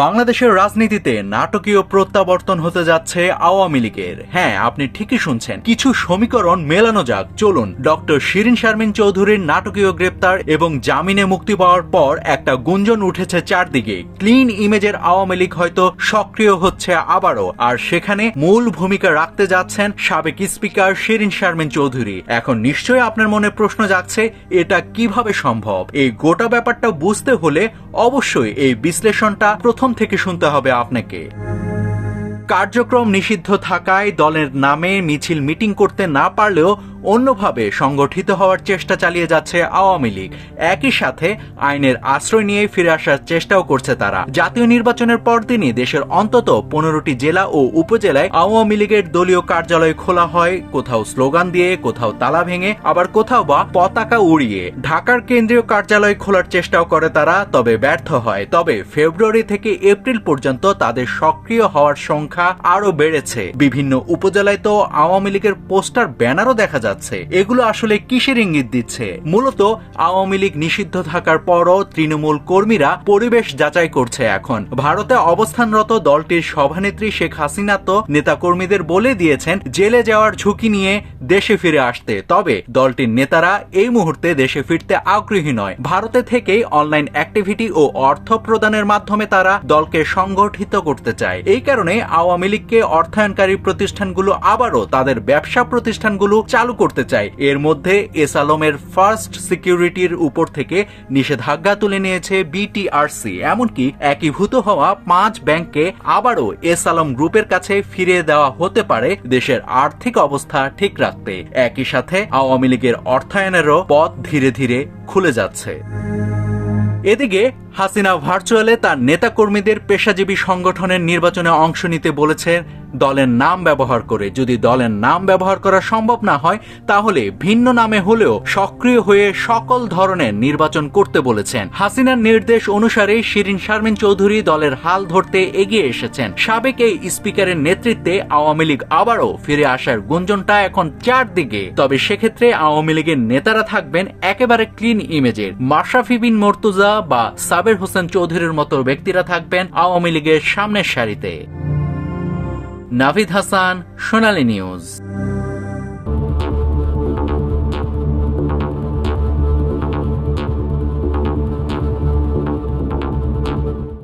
বাংলাদেশের রাজনীতিতে নাটকীয় প্রত্যাবর্তন হতে যাচ্ছে আওয়ামী লীগের। হ্যাঁ, আপনি ঠিকই শুনছেন, কিছু সমীকরণ মেলানো যাক। চলুন, ডক্টর শিরীন শারমিন চৌধুরীর নাটকীয় গ্রেপ্তার এবং জামিনে মুক্তি পাওয়ার পর একটা গুঞ্জন উঠেছে চারদিকে। ক্লিন ইমেজের আওয়ামী লীগ হয়তো সক্রিয় হচ্ছে আবারও, আর সেখানে মূল ভূমিকা রাখতে যাচ্ছেন সাবেক স্পিকার শিরীন শারমিন চৌধুরী। এখন নিশ্চয়ই আপনার মনে প্রশ্ন জাগছে, এটা কিভাবে সম্ভব? এই গোটা ব্যাপারটা বুঝতে হলে অবশ্যই এই বিশ্লেষণটা প্রথম থেকে শুনতে হবে আপনাকে। কার্যক্রম নিষিদ্ধ থাকায় দলের নামে মিছিল মিটিং করতে না পারলেও অন্যভাবে সংগঠিত হওয়ার চেষ্টা চালিয়ে যাচ্ছে আওয়ামী লীগ। একই সাথে আইনের আশ্রয় নিয়ে ফিরে আসার চেষ্টাও করছে তারা। জাতীয় নির্বাচনের পরদিনই দেশের অন্তত 15টি জেলা ও উপজেলায় আওয়ামী লীগের দলীয় কার্যালয় খোলা হয়, কোথাও স্লোগান দিয়ে, কোথাও তালা ভেঙে, আবার কোথাও বা পতাকা উড়িয়ে। ঢাকার কেন্দ্রীয় কার্যালয় খোলার চেষ্টাও করে তারা, তবে ব্যর্থ হয়। তবে ফেব্রুয়ারি থেকে এপ্রিল পর্যন্ত তাদের সক্রিয় হওয়ার সংখ্যা আরো বেড়েছে। বিভিন্ন উপজেলায় তো আওয়ামী লীগের পোস্টার ব্যানারও দেখা যাচ্ছে। এগুলো আসলে কিসের ইঙ্গিত দিচ্ছে? মূলত আওয়ামী লীগ নিষিদ্ধ থাকার পরও তৃণমূল কর্মীরা পরিবেশ যাচাই করছে। এখন ভারতে অবস্থানরত দলটির সভানেত্রী শেখ হাসিনা তো নেতাকর্মীদের বলে দিয়েছেন জেলে যাওয়ার ঝুঁকি নিয়ে দেশে ফিরে আসতে। তবে দলটির নেতারা এই মুহূর্তে দেশে ফিরতে আগ্রহী নয়। ভারতে থেকেই অনলাইন অ্যাক্টিভিটি ও অর্থ প্রদানের মাধ্যমে তারা দলকে সংগঠিত করতে চায়। এই কারণে আওয়ামী লীগকে অর্থায়নকারী প্রতিষ্ঠানগুলো আবারও তাদের ব্যবসা প্রতিষ্ঠানগুলো চালু করতে চায়। এর মধ্যে এস আলমের ফার্স্ট সিকিউরিটির উপর থেকে নিষেধাজ্ঞা তুলে নিয়েছে বিটিআরসি। এমনকি একীভূত হওয়া 5 ব্যাংককে আবারও এস আলম গ্রুপের কাছে ফিরিয়ে দেওয়া হতে পারে দেশের আর্থিক অবস্থা ঠিক রাখতে। একই সাথে আওয়ামী লীগের অর্থায়নেরও পথ ধীরে ধীরে খুলে যাচ্ছে। এদিকে হাসিনা ভার্চুয়ালে তার নেতাকর্মীদের পেশাজীবী সংগঠনের নির্বাচনে অংশ নিতে বলেছে দলের নাম ব্যবহার করে। যদি দলের নাম ব্যবহার করা সম্ভব না হয় তাহলে ভিন্ন নামে হলেও সক্রিয় হয়ে সকল ধরনের নির্বাচন করতে বলেছেন। হাসিনার নির্দেশ অনুসারে শিরীন শারমিন চৌধুরী দলের হাল ধরতে এগিয়ে এসেছেন। সাবেক এই স্পিকারের নেতৃত্বে আওয়ামী লীগ আবারও ফিরে আসার গুঞ্জনটা এখন চারদিকে। তবে সেক্ষেত্রে আওয়ামী লীগের নেতারা থাকবেন একেবারে ক্লিন ইমেজের। মাশরাফি বিন মর্তুজা বা সাবের হোসেন চৌধুরীর মতো ব্যক্তিরা থাকবেন আওয়ামী লীগের সামনের সারিতে। নাভিদ হাসান, সোনালী নিউজ।